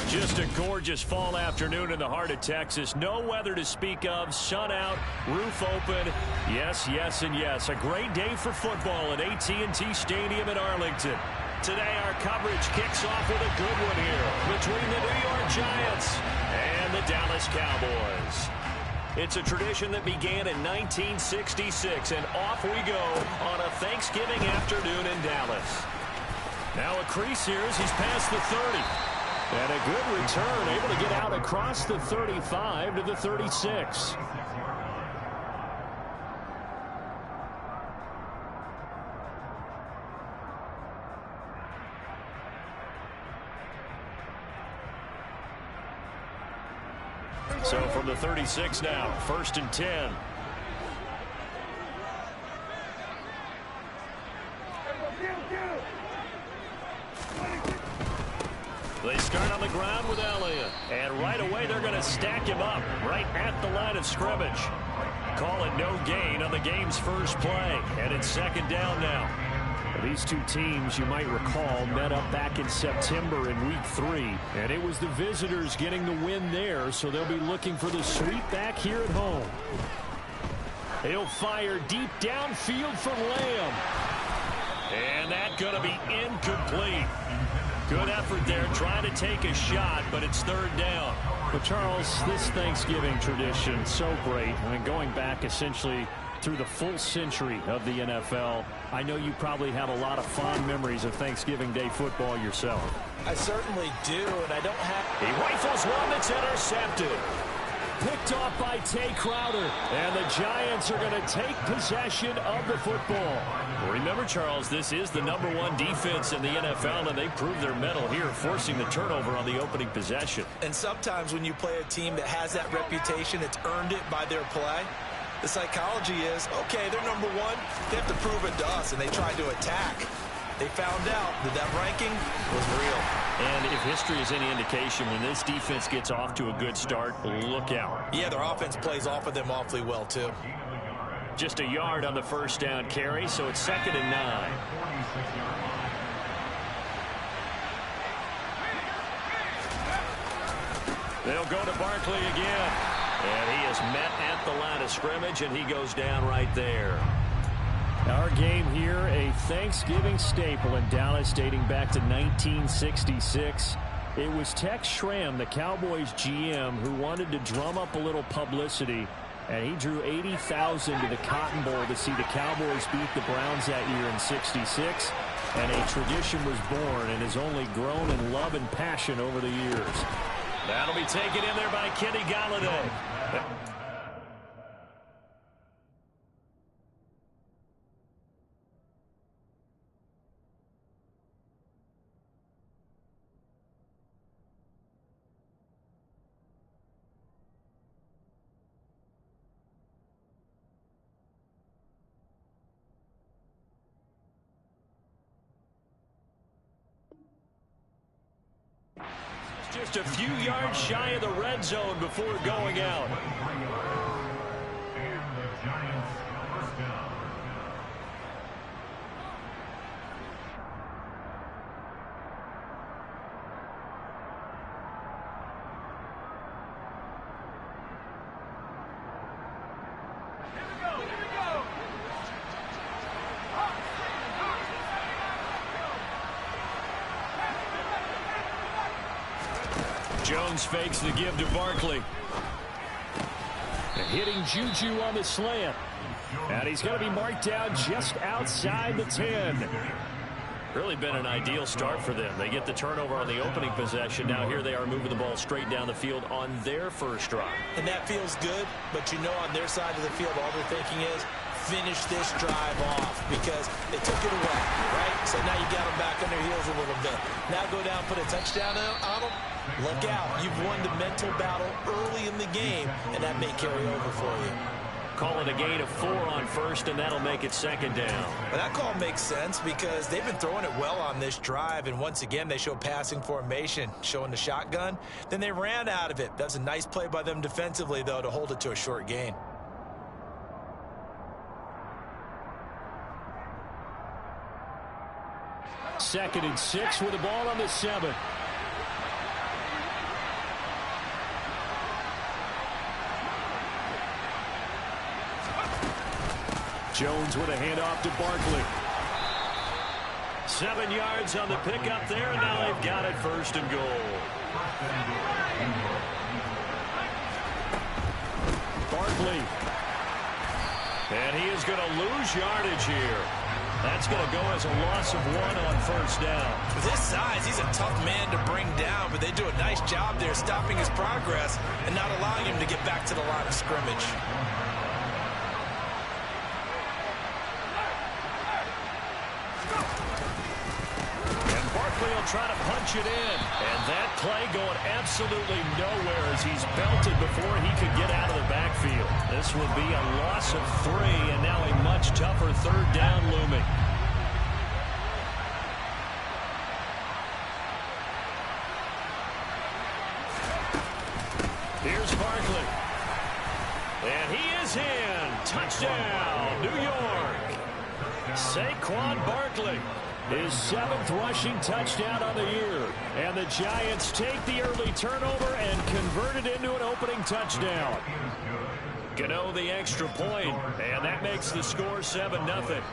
Just a gorgeous fall afternoon in the heart of Texas. No weather to speak of. Sun out, roof open. Yes, yes, and yes. A great day for football at AT&T Stadium in Arlington. Today our coverage kicks off with a good one here between the New York Giants and the Dallas Cowboys. It's a tradition that began in 1966, and off we go on a Thanksgiving afternoon in Dallas. Now a crease here as he's past the 30. And a good return, able to get out across the 35 to the 36. So from the 36 now, 1st and 10. They start on the ground with Elliott. And right away they're going to stack him up right at the line of scrimmage. Call it no gain on the game's first play. And it's 2nd down now. These two teams, you might recall, met up back in September in Week 3. And it was the visitors getting the win there, so they'll be looking for the sweep back here at home. He'll fire deep downfield for Lamb. And that's going to be incomplete. Good effort there, trying to take a shot, but it's 3rd down. But Charles, this Thanksgiving tradition, so great. I mean, going back essentially through the full century of the NFL, I know you probably have a lot of fond memories of Thanksgiving Day football yourself. I certainly do, and I don't have... He rifles one that's intercepted. Picked off by Tay Crowder, and the Giants are going to take possession of the football. Remember, Charles, this is the #1 defense in the NFL, and they proved their mettle here, forcing the turnover on the opening possession. And sometimes when you play a team that has that reputation, it's earned it by their play. The psychology is, okay, they're #1. They have to prove it to us, and they tried to attack. They found out that that ranking was real. And if history is any indication, when this defense gets off to a good start, look out. Yeah, their offense plays off of them awfully well, too. Just a yard on the 1st down carry, so it's 2nd and 9. They'll go to Barkley again. And he is met at the line of scrimmage, and he goes down right there. Our game here, a Thanksgiving staple in Dallas dating back to 1966. It was Tex Schramm, the Cowboys GM, who wanted to drum up a little publicity, and he drew 80,000 to the Cotton Bowl to see the Cowboys beat the Browns that year in '66. And a tradition was born and has only grown in love and passion over the years. That'll be taken in there by Kenny Golladay. Just a few yards shy of the red zone before going out. Jones fakes the give to Barkley. Hitting Juju on the slant. And he's going to be marked down just outside the 10. Really been an ideal start for them. They get the turnover on the opening possession. Now here they are moving the ball straight down the field on their first drive. And that feels good, but you know on their side of the field all they're thinking is finish this drive off because they took it away, right? So now you got them back on their heels a little bit. Now go down, put a touchdown on them. Look out. You've won the mental battle early in the game, and that may carry over for you. Call it a gain of 4 on first, and that'll make it 2nd down. Well, that call makes sense because they've been throwing it well on this drive, and once again they show passing formation, showing the shotgun. Then they ran out of it. That's a nice play by them defensively, though, to hold it to a short gain. Second and 6 with the ball on the 7. Jones with a handoff to Barkley. 7 yards on the pickup there, and now they've got it 1st and goal. Barkley. And he is going to lose yardage here. That's going to go as a loss of 1 on 1st down. With his size, he's a tough man to bring down, but they do a nice job there stopping his progress and not allowing him to get back to the line of scrimmage. Barkley will try to punch it in. And that play going absolutely nowhere as he's belted before he could get out of the backfield. This will be a loss of 3, and now a much tougher 3rd down looming. Here's Barkley. And he is in. Touchdown, New York. Saquon Barkley. His 7th rushing touchdown on the year. And the Giants take the early turnover and convert it into an opening touchdown. Gano the extra point, and that makes the score 7-0.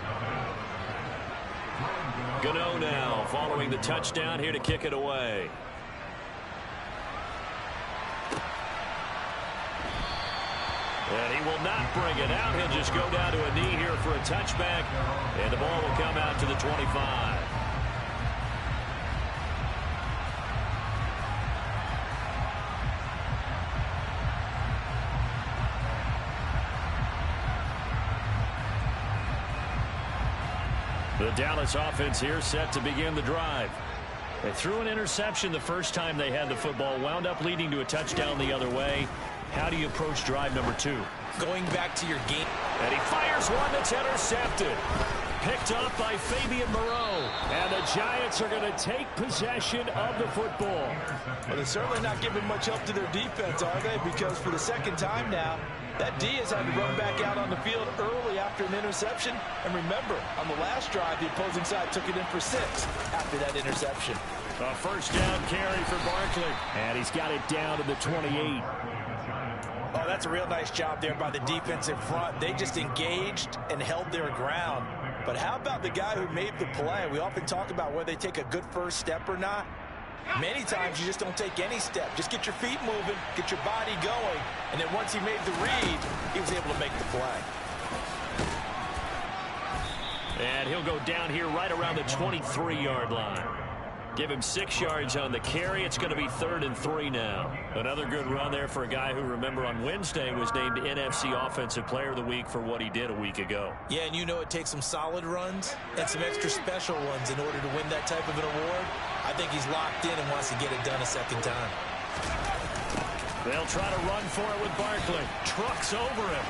Gano now following the touchdown here to kick it away. And he will not bring it out. He'll just go down to a knee here for a touchback. And the ball will come out to the 25. The Dallas offense here set to begin the drive. They threw an interception the first time they had the football, wound up leading to a touchdown the other way. How do you approach drive number 2? Going back to your game. And he fires one that's intercepted. Picked up by Fabian Moreau. And the Giants are going to take possession of the football. Well, they're certainly not giving much help to their defense, are they? Because for the 2nd time now, that D has had to run back out on the field early after an interception. And remember, on the last drive, the opposing side took it in for 6 after that interception. A 1st down carry for Barkley. And he's got it down to the 28. Oh, that's a real nice job there by the defense in front. They just engaged and held their ground. But how about the guy who made the play? We often talk about whether they take a good first step or not. Many times you just don't take any step. Just get your feet moving, get your body going, and then once he made the read, he was able to make the play. And he'll go down here right around the 23-yard line. Give him 6 yards on the carry. It's going to be 3rd and 3 now. Another good run there for a guy who, remember, on Wednesday was named NFC Offensive Player of the Week for what he did a week ago. Yeah, and you know it takes some solid runs and some extra special ones in order to win that type of an award. I think he's locked in and wants to get it done a 2nd time. They'll try to run for it with Barkley. Trucks over him.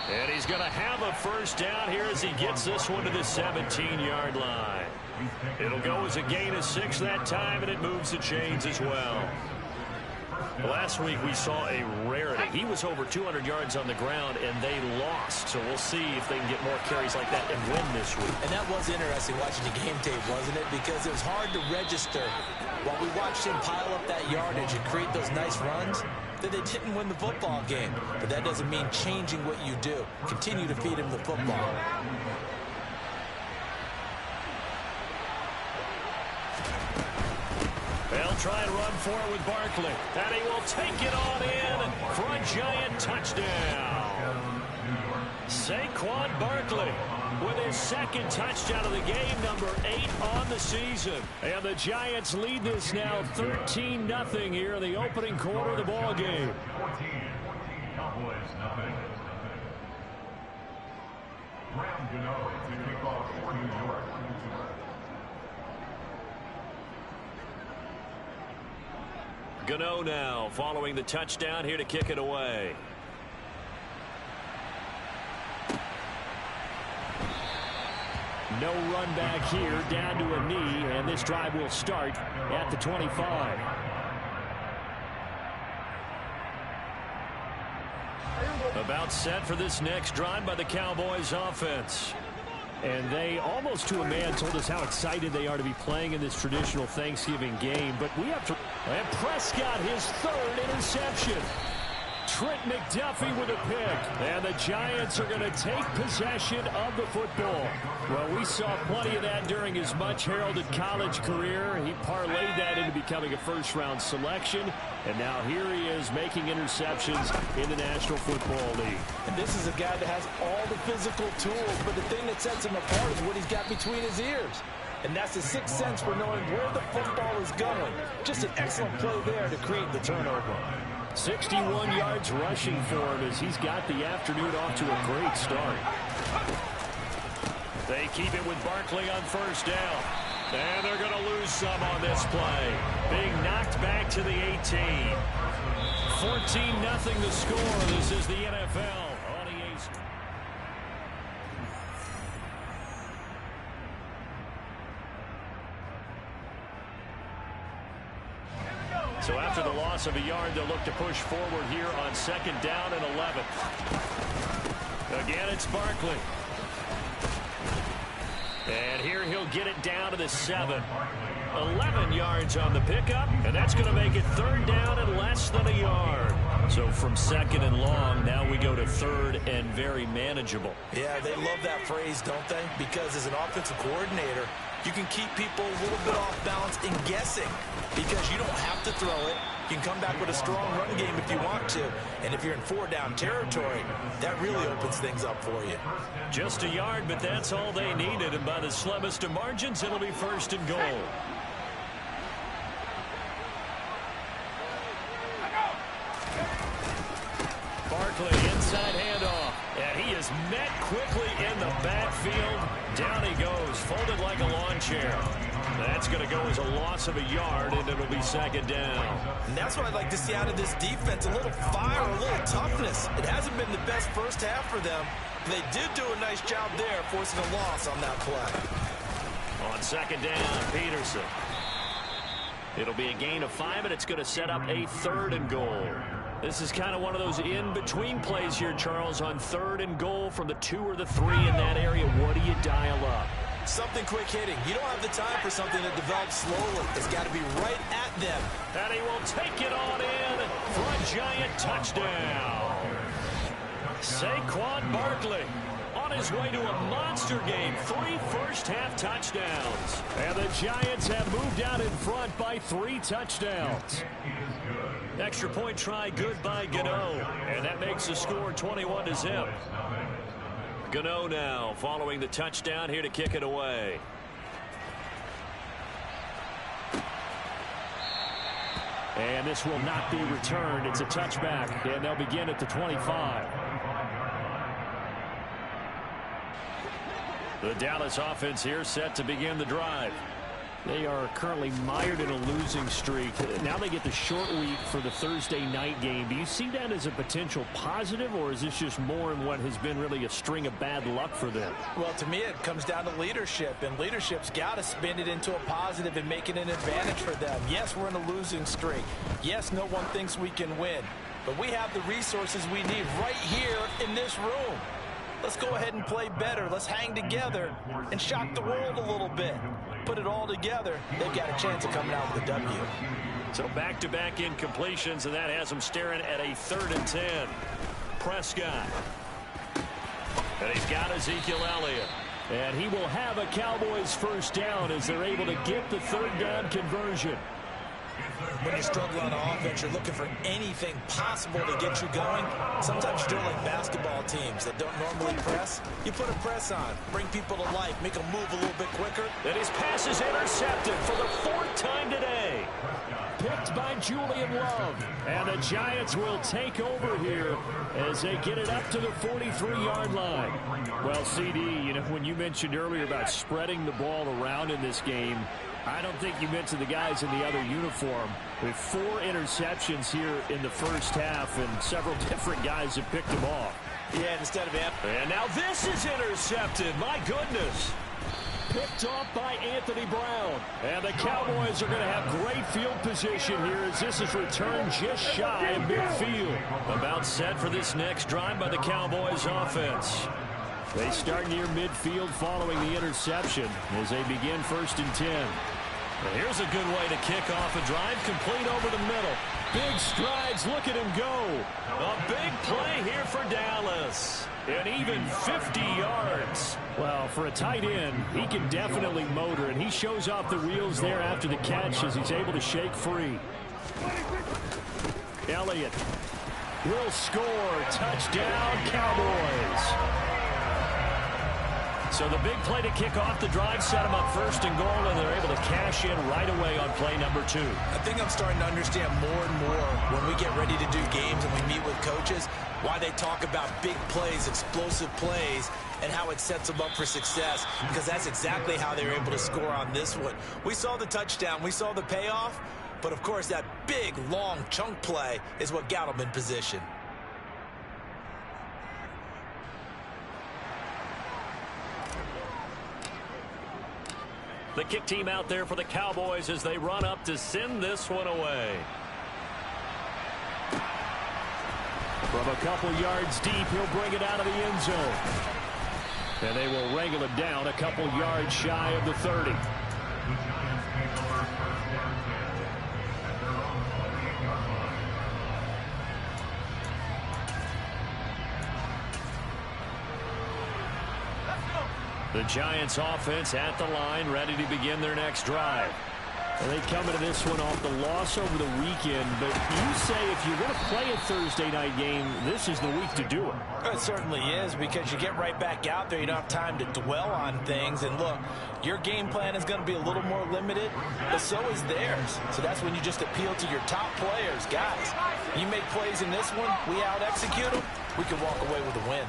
And he's going to have a 1st down here as he gets this one to the 17-yard line. It'll go as a gain of 6 that time, and it moves the chains as well. Last week we saw a rarity. He was over 200 yards on the ground, and they lost. So we'll see if they can get more carries like that and win this week. And that was interesting watching the game tape, wasn't it? Because it was hard to register while we watched him pile up that yardage and create those nice runs that they didn't win the football game. But that doesn't mean changing what you do. Continue to feed him the football. They'll try and run for it with Barkley. And he will take it on in for a Giant touchdown. Saquon Barkley with his 2nd touchdown of the game, number 8 on the season. And the Giants lead this now 13-0 here in the opening quarter of the ball game. Gano now following the touchdown here to kick it away. No run back here, down to a knee, and this drive will start at the 25. About set for this next drive by the Cowboys offense. And they, almost to a man, told us how excited they are to be playing in this traditional Thanksgiving game. But we have to... And Prescott, his 3rd interception. Trent McDuffie with a pick. And the Giants are going to take possession of the football. Well, we saw plenty of that during his much-heralded college career. He parlayed that into becoming a first-round selection. And now here he is making interceptions in the National Football League. And this is a guy that has all the physical tools, but the thing that sets him apart is what he's got between his ears. And that's the sixth sense for knowing where the football is going. Just an excellent play there to create the turnover. 61 yards rushing for him as he's got the afternoon off to a great start. They keep it with Barkley on first down. And they're going to lose some on this play. Being knocked back to the 18. 14-0 the score. This is the NFL on EA Sports. So after the loss of a yard, they'll look to push forward here on second down and 11. Again, it's Barkley. And here he'll get it down to the 7. 11 yards on the pickup, and that's going to make it third down and less than a yard. So from second and long, now we go to third and very manageable. Yeah, they love that phrase, don't they? Because as an offensive coordinator, you can keep people a little bit off balance and guessing because you don't have to throw it. You can come back with a strong run game if you want to. And if you're in four-down territory, that really opens things up for you. Just a yard, but that's all they needed. And by the slimmest of margins, it'll be first and goal. Barkley, inside handoff. And he is met quickly in the backfield. Down he goes, folded like a lawn chair. That's going to go as a loss of a yard, and it'll be second down. And that's what I'd like to see out of this defense, a little fire, a little toughness. It hasn't been the best first half for them. They did do a nice job there, forcing a loss on that play. On second down, Peterson. It'll be a gain of 5, and it's going to set up a third and goal. This is kind of one of those in-between plays here, Charles, on third and goal from the 2 or the 3 in that area. What do you dial up? Something quick hitting. You don't have the time for something that develops slowly. It's got to be right at them. And he will take it on in for a Giant touchdown. Saquon Barkley on his way to a monster game. 3 first-half touchdowns. And the Giants have moved out in front by 3 touchdowns. Extra point try good by Gano. And that makes the score 21-0. Gano now following the touchdown here to kick it away. And this will not be returned. It's a touchback, and they'll begin at the 25. The Dallas offense here set to begin the drive. They are currently mired in a losing streak. Now they get the short week for the Thursday night game. Do you see that as a potential positive, or is this just more in what has been really a string of bad luck for them? Well, to me, it comes down to leadership, and leadership's got to spin it into a positive and make it an advantage for them. Yes, we're in a losing streak. Yes, no one thinks we can win, but we have the resources we need right here in this room. Let's go ahead and play better. Let's hang together and shock the world a little bit. Put it all together, they've got a chance of coming out with a W. So back-to-back incompletions, and that has them staring at a 3rd and 10. Prescott. And he's got Ezekiel Elliott. And he will have a Cowboys first down as they're able to get the 3rd down conversion. When you struggle on offense, you're looking for anything possible to get you going. Sometimes you're like basketball teams that don't normally press. You put a press on, bring people to life, make them move a little bit quicker. And his pass is intercepted for the 4th time today. Picked by Julian Love. And the Giants will take over here as they get it up to the 43-yard line. Well, CD, you know, when you mentioned earlier about spreading the ball around in this game, I don't think you mentioned the guys in the other uniform. With 4 interceptions here in the first half, and several different guys have picked them off. Yeah, instead of him. And now this is intercepted. My goodness. Picked off by Anthony Brown. And the Cowboys are going to have great field position here as this is returned just shy of midfield. About set for this next drive by the Cowboys offense. They start near midfield following the interception as they begin 1st and 10. And here's a good way to kick off a drive, complete over the middle. Big strides, look at him go. A big play here for Dallas. And even 50 yards. Well, for a tight end, he can definitely motor, and he shows off the wheels there after the catch as he's able to shake free. Elliott will score. Touchdown, Cowboys. So the big play to kick off the drive set them up first and goal, and they're able to cash in right away on play number 2. I think I'm starting to understand more and more when we get ready to do games and we meet with coaches why they talk about big plays, explosive plays, and how it sets them up for success, because that's exactly how they were able to score on this one. We saw the touchdown. We saw the payoff. But, of course, that big, long chunk play is what got them in position. The kick team out there for the Cowboys as they run up to send this one away. From a couple yards deep, he'll bring it out of the end zone. And they will wrangle it down a couple yards shy of the 30. The Giants offense at the line, ready to begin their next drive. And they come into this one off the loss over the weekend, but you say if you're going to play a Thursday night game, this is the week to do it. It certainly is, because you get right back out there. You don't have time to dwell on things. And look, your game plan is going to be a little more limited, but so is theirs. So that's when you just appeal to your top players. Guys, you make plays in this one, we out-execute them, we can walk away with a win.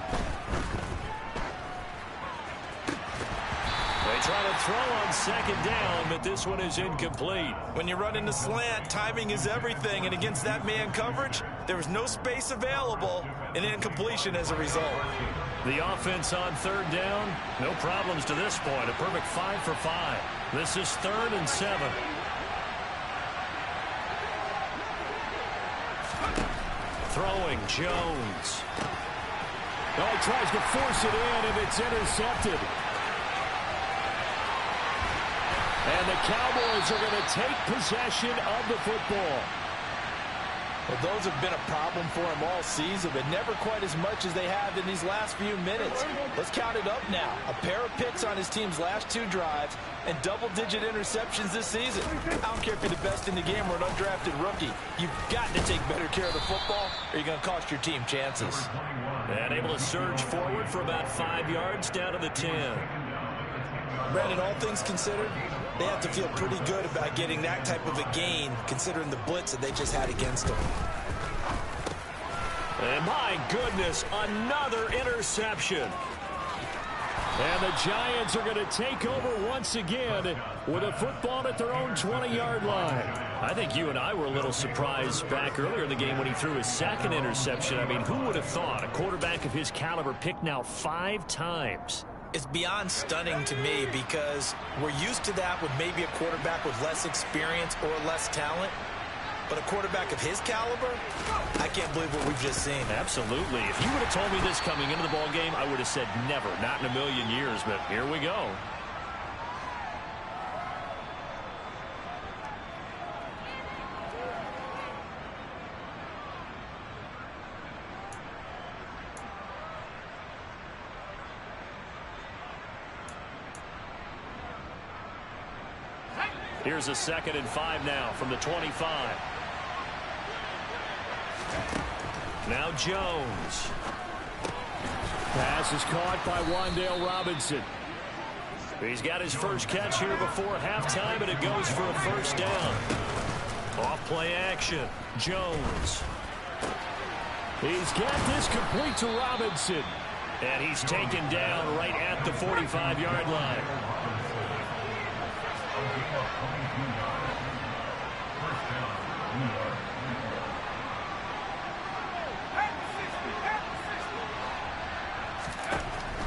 They try to throw on second down, but this one is incomplete. When you run into slant, timing is everything, and against that man coverage, there was no space available, and incompletion as a result. The offense on third down, no problems to this point. A perfect 5 for 5. This is 3rd and 7. Throwing, Jones. Oh, he tries to force it in, and it's intercepted. And the Cowboys are going to take possession of the football. Well, those have been a problem for him all season, but never quite as much as they have in these last few minutes. Let's count it up now. A pair of picks on his team's last 2 drives and double-digit interceptions this season. I don't care if you're the best in the game or an undrafted rookie. You've got to take better care of the football or you're going to cost your team chances. And able to surge forward for about 5 yards down to the 10. Brandon, all things considered, they have to feel pretty good about getting that type of a gain, considering the blitz that they just had against them. And my goodness, another interception. And the Giants are going to take over once again with a football at their own 20-yard line. I think you and I were a little surprised back earlier in the game when he threw his second interception. I mean, who would have thought a quarterback of his caliber picked now 5 times? It's beyond stunning to me, because we're used to that with maybe a quarterback with less experience or less talent. But a quarterback of his caliber, I can't believe what we've just seen. Absolutely. If you would have told me this coming into the ball game, I would have said never, not in a million years. But here we go. Here's a 2nd and 5 now from the 25. Now Jones. Pass is caught by Wan'Dale Robinson. He's got his first catch here before halftime, and it goes for a first down. Off play action. Jones. He's got this complete to Robinson. And he's taken down right at the 45-yard line.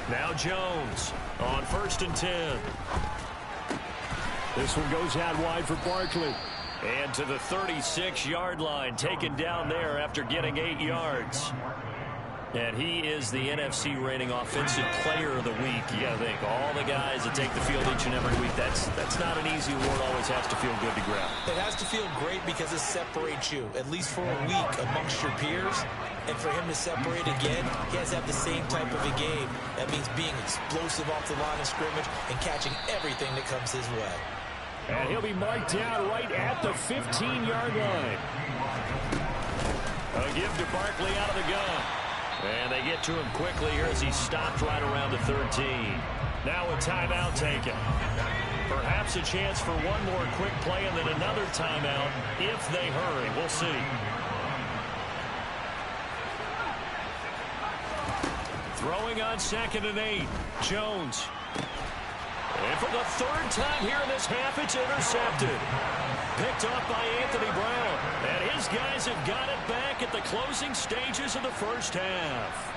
Now Jones on 1st and 10. This one goes out wide for Barkley. And to the 36-yard line, taken down there after getting 8 yards. And he is the NFC reigning offensive player of the week. You got to think, all the guys that take the field each and every week, that's not an easy award. Always has to feel good to grab. It has to feel great because it separates you, at least for a week, amongst your peers. And for him to separate again, he has to have the same type of a game. That means being explosive off the line of scrimmage and catching everything that comes his way. And he'll be marked down right at the 15-yard line. A give to Barkley out of the gun. And they get to him quickly here as he stopped right around the 13. Now a timeout taken. Perhaps a chance for one more quick play and then another timeout if they hurry. We'll see. Throwing on 2nd and 8. Jones. And for the 3rd time here in this half, it's intercepted. Picked off by Anthony Brown. And his guys have got it back at the closing stages of the first half.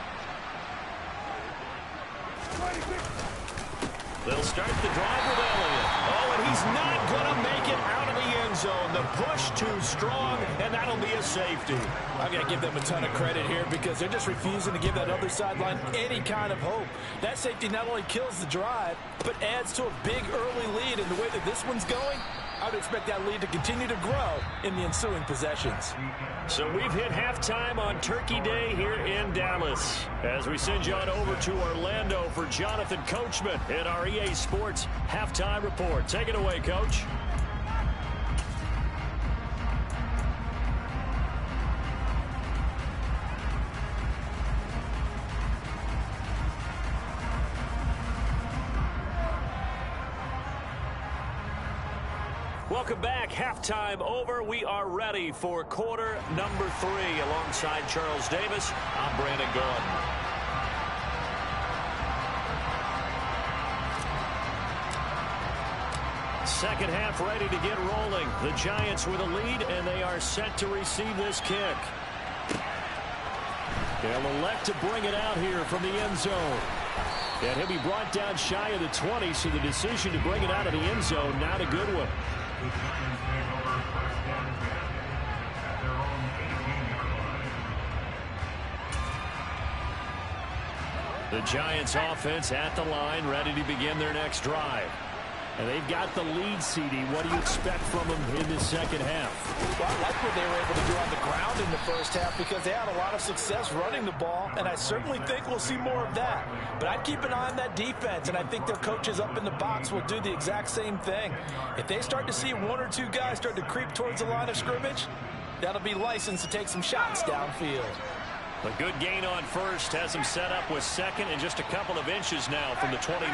They'll start the drive with Elliott. Oh, and he's not going to make it out of the end zone. The push too strong, and that'll be a safety. I've got to give them a ton of credit here because they're just refusing to give that other sideline any kind of hope. That safety not only kills the drive, but adds to a big early lead. And the way that this one's going, I would expect that lead to continue to grow in the ensuing possessions. So we've hit halftime on Turkey Day here in Dallas. As we send you on over to Orlando for Jonathan Coachman in our EA Sports Halftime Report. Take it away, Coach. Welcome back. Halftime over. We are ready for quarter number 3. Alongside Charles Davis, I'm Brandon Gaudin. Second half ready to get rolling. The Giants with a lead, and they are set to receive this kick. They'll elect to bring it out here from the end zone. And he'll be brought down shy of the 20, so the decision to bring it out of the end zone, not a good one. The Giants offense at the line, ready to begin their next drive. And they've got the lead, CD. What do you expect from them in the second half? Well, I like what they were able to do on the ground in the first half because they had a lot of success running the ball, and I certainly think we'll see more of that. But I'd keep an eye on that defense, and I think their coaches up in the box will do the exact same thing. If they start to see one or two guys start to creep towards the line of scrimmage, that'll be licensed to take some shots downfield. A good gain on first has him set up with second and just a couple of inches now from the 29.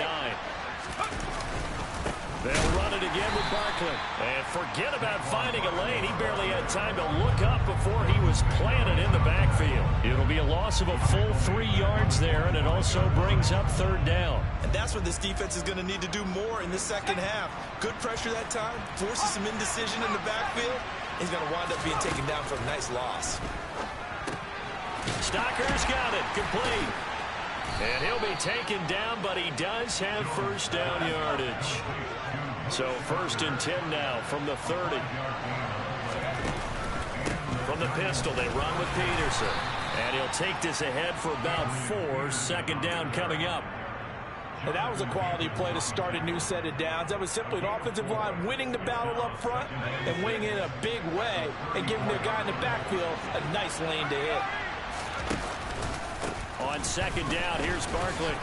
They'll run it again with Barkley. And forget about finding a lane. He barely had time to look up before he was planted in the backfield. It'll be a loss of a full 3 yards there, and it also brings up 3rd down. And that's what this defense is going to need to do more in the second half. Good pressure that time, forces some indecision in the backfield. He's going to wind up being taken down for a nice loss. Stocker's got it. Complete. And he'll be taken down, but he does have first down yardage. So 1st and 10 now from the 30. From the pistol, they run with Peterson. And he'll take this ahead for about 4. Second down coming up. And that was a quality play to start a new set of downs. That was simply an offensive line winning the battle up front and winning it in a big way and giving their guy in the backfield a nice lane to hit. On second down, here's Barkley.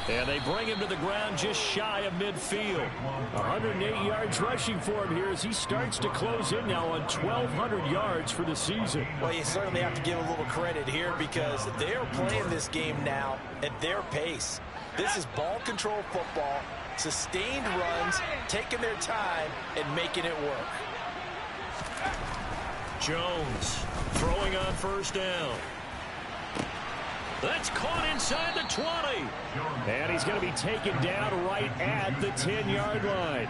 And they bring him to the ground just shy of midfield. 108 yards rushing for him here as he starts to close in now on 1,200 yards for the season. Well, you certainly have to give a little credit here because they're playing this game now at their pace. This is ball control football, sustained runs, taking their time, and making it work. Jones throwing on first down. That's caught inside the 20. And he's going to be taken down right at the 10-yard line.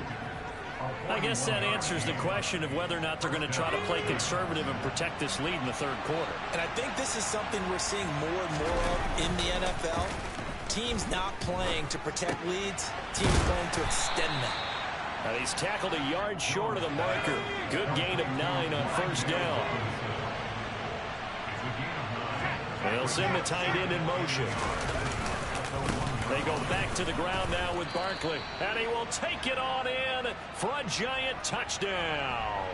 I guess that answers the question of whether or not they're going to try to play conservative and protect this lead in the 3rd quarter. And I think this is something we're seeing more and more of in the NFL. Teams not playing to protect leads, teams playing to extend them. Now he's tackled a yard short of the marker. Good gain of 9 on first down. They'll send the tight end in motion. They go back to the ground now with Barkley. And he will take it on in for a Giant touchdown.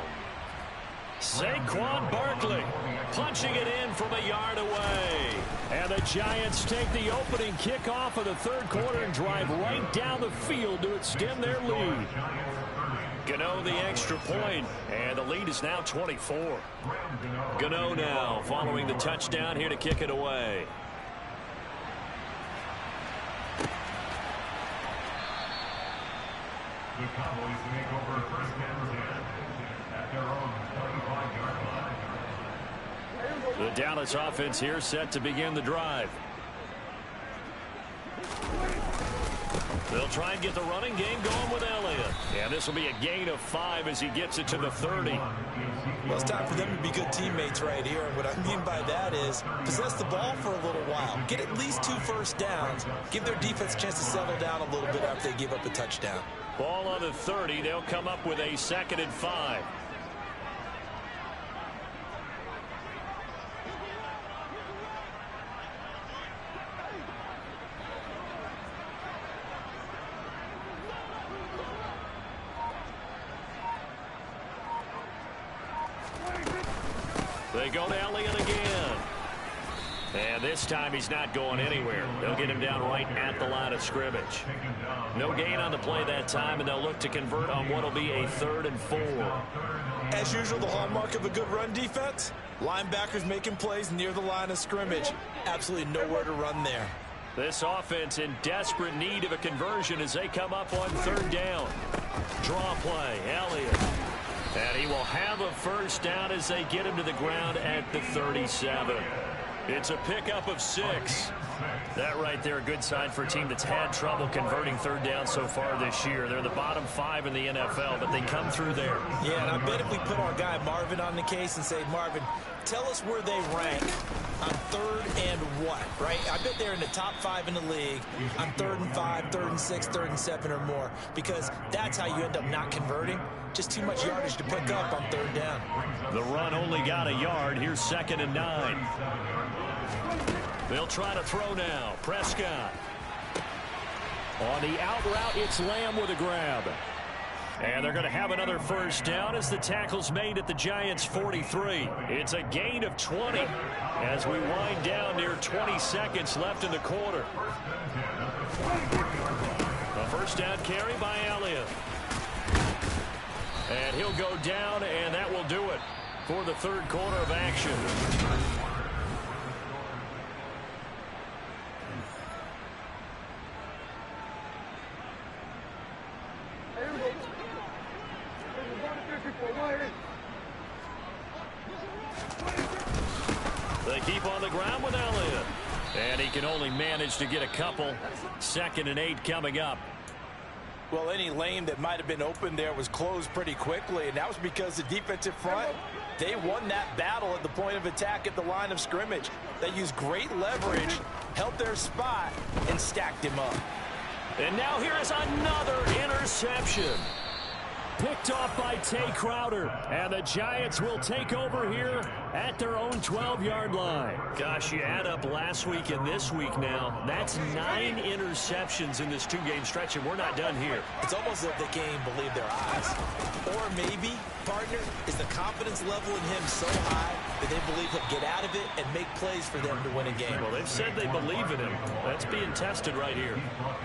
Saquon Barkley punching it in from a yard away. And the Giants take the opening kickoff of the third quarter and drive right down the field to extend their lead. Gano the extra point, and the lead is now 24. Gano now following the touchdown here to kick it away. The Cowboys make over first and 10 at their own 25-yard line. The Dallas offense here set to begin the drive. They'll try and get the running game going with Elliott. And this will be a gain of 5 as he gets it to the 30. Well, it's time for them to be good teammates right here. And what I mean by that is possess the ball for a little while. Get at least 2 first downs. Give their defense a chance to settle down a little bit after they give up a touchdown. Ball on the 30. They'll come up with a 2nd and 5. They go to Elliott again. And this time he's not going anywhere. They'll get him down right at the line of scrimmage. No gain on the play that time, and they'll look to convert on what will be a 3rd and 4. As usual, the hallmark of a good run defense, linebackers making plays near the line of scrimmage. Absolutely nowhere to run there. This offense in desperate need of a conversion as they come up on 3rd down. Draw play, Elliott. And he will have a first down as they get him to the ground at the 37. It's a pickup of 6. That right there, a good sign for a team that's had trouble converting 3rd down so far this year. They're the bottom 5 in the NFL, but they come through there. Yeah, and I bet if we put our guy Marvin on the case and say, Marvin, tell us where they rank on 3rd and what, right? I bet they're in the top 5 in the league on 3rd and 5, 3rd and 6, 3rd and 7 or more, because that's how you end up not converting. Just too much yardage to pick up on 3rd down. The run only got a yard. Here's 2nd and 9. They'll try to throw now. Prescott. On the out route, it's Lamb with a grab. And they're going to have another first down as the tackle's made at the Giants' 43. It's a gain of 20 as we wind down near 20 seconds left in the quarter. A first down carry by Elliott. And he'll go down, and that will do it for the 3rd quarter of action. They keep on the ground with Elliott. And he can only manage to get a couple. 2nd and 8 coming up. Well, any lane that might have been open there was closed pretty quickly, and that was because the defensive front, they won that battle at the point of attack at the line of scrimmage. They used great leverage, held their spot, and stacked him up. And now here is another interception. Picked off by Tay Crowder. And the Giants will take over here at their own 12-yard line. Gosh, you add up last week and this week now. That's 9 interceptions in this 2-game stretch, and we're not done here. It's almost as if they can't even believe their eyes. Or maybe, partner, is the confidence level in him so high that they believe he'll get out of it and make plays for them to win a game. Well, they've said they believe in him. That's being tested right here.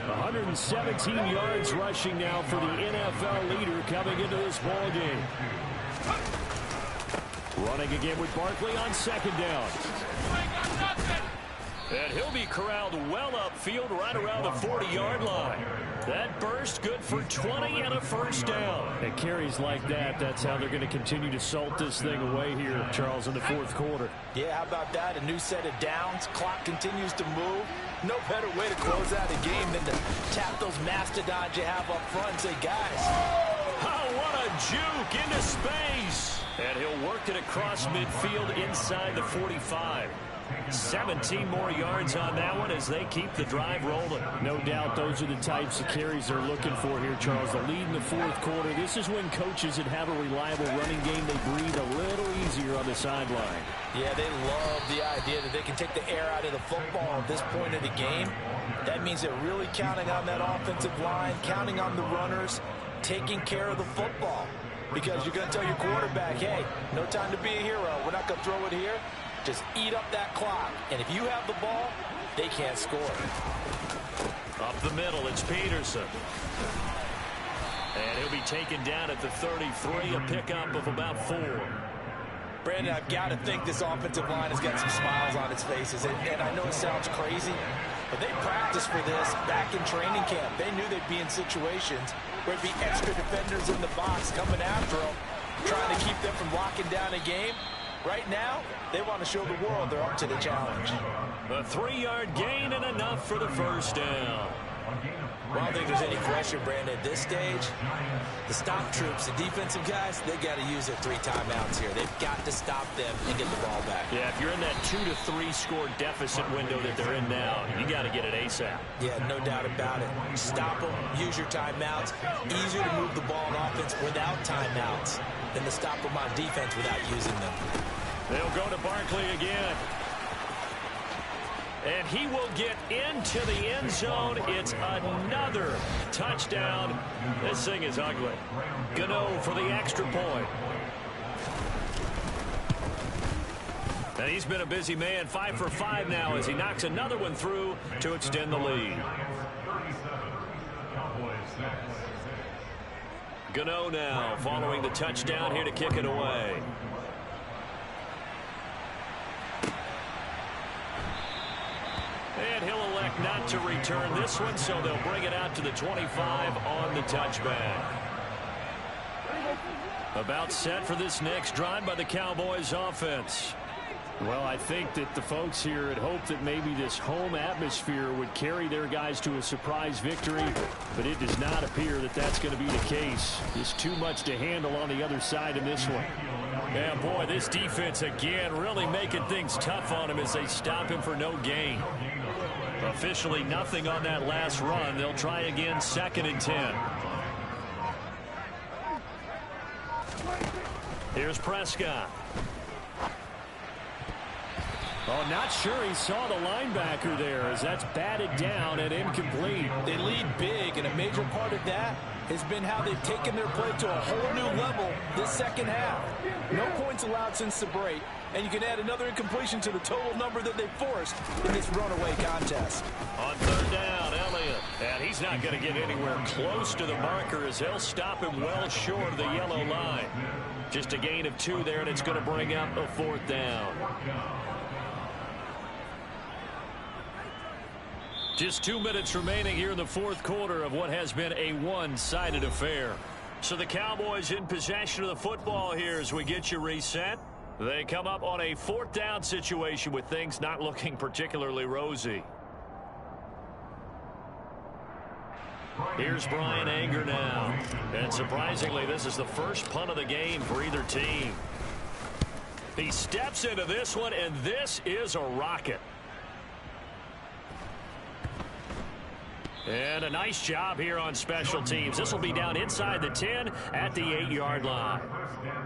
117 yards rushing now for the NFL leader coming into this ball game. Running again with Barkley on 2nd down. And he'll be corralled well upfield right around the 40-yard line. That burst good for 20 and a first down. And carries like that, that's how they're going to continue to salt this thing away here, Charles, in the 4th quarter. Yeah, how about that? A new set of downs. Clock continues to move. No better way to close out a game than to tap those mastodons you have up front and say, guys. Oh, what a juke into space. And he'll work it across midfield inside the 45. 17 more yards on that one as they keep the drive rolling. No doubt those are the types of carries they're looking for here, Charles. The lead in the fourth quarter. This is when coaches that have a reliable running game, they breathe a little easier on the sideline. Yeah, they love the idea that they can take the air out of the football at this point of the game. That means they're really counting on that offensive line, counting on the runners, taking care of the football. Because you're going to tell your quarterback, hey, no time to be a hero. We're not going to throw it here. Just eat up that clock. And if you have the ball, they can't score. Up the middle, it's Peterson. And he'll be taken down at the 33, a pickup of about 4. Brandon, I've got to think this offensive line has got some smiles on its faces. And I know it sounds crazy, but they practiced for this back in training camp. They knew they'd be in situations where it'd be extra defenders in the box coming after them, trying to keep them from locking down a game. Right now, they want to show the world they're up to the challenge. A 3-yard gain and enough for the first down. Well, I don't think there's any question, Brandon, at this stage, the stop troops, the defensive guys, they got to use their 3 timeouts here. They've got to stop them and get the ball back. Yeah, if you're in that 2 to 3 score deficit window that they're in now, you got to get it ASAP. Yeah, no doubt about it. Stop them, use your timeouts. Easier to move the ball on offense without timeouts than to stop them on defense without using them. They'll go to Barkley again. And he will get into the end zone. It's another touchdown. This thing is ugly. Gano for the extra point. And he's been a busy man. 5 for 5 now as he knocks another one through to extend the lead. Gano now following the touchdown here to kick it away. And he'll elect not to return this one, so they'll bring it out to the 25 on the touchback. About set for this next drive by the Cowboys offense. Well, I think that the folks here had hoped that maybe this home atmosphere would carry their guys to a surprise victory, but it does not appear that that's going to be the case. There's too much to handle on the other side in this one. Yeah, boy, this defense again really making things tough on him as they stop him for no gain. Officially nothing on that last run. They'll try again, 2nd and 10. Here's Prescott. Oh, not sure he saw the linebacker there as that's batted down and incomplete. They lead big, and a major part of that has been how they've taken their play to a whole new level this second half. No points allowed since the break, and you can add another incompletion to the total number that they forced in this runaway contest. On 3rd down, Elliott. And he's not going to get anywhere close to the marker as they'll stop him well short of the yellow line. Just a gain of 2 there, and it's going to bring up a 4th down. Just 2 minutes remaining here in the fourth quarter of what has been a one-sided affair. So the Cowboys in possession of the football here as we get you reset. They come up on a 4th down situation with things not looking particularly rosy. Here's Brian Anger now. And surprisingly, this is the first punt of the game for either team. He steps into this one, and this is a rocket. And a nice job here on special teams. This will be down inside the 10 at the 8-yard line.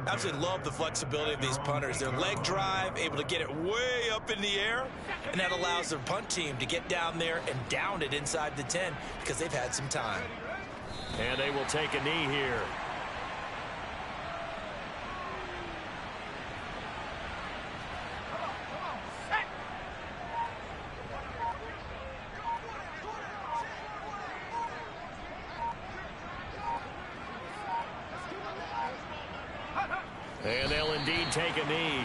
Absolutely love the flexibility of these punters. Their leg drive, able to get it way up in the air, and that allows their punt team to get down there and down it inside the 10 because they've had some time. And they will take a knee here. And they'll indeed take a knee.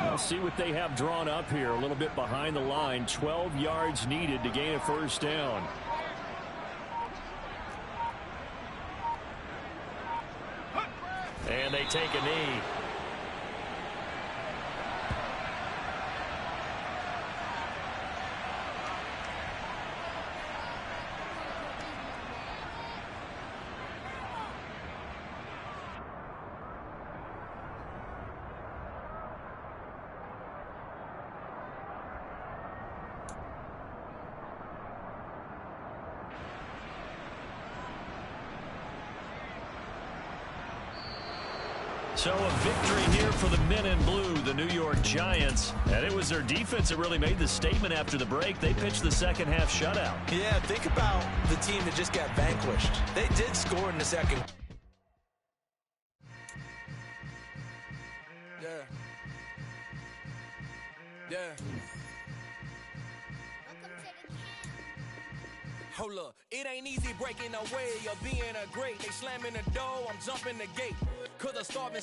We'll see what they have drawn up here. A little bit behind the line. 12 yards needed to gain a 1st down. And they take a knee. So a victory here for the men in blue, the New York Giants. And it was their defense that really made the statement after the break. They pitched the second half shutout. Yeah, think about the team that just got vanquished. They did score in the second. Yeah. Hold up, it ain't easy breaking away or being a great. They slamming the door, I'm jumping the gate. 'Cause the starving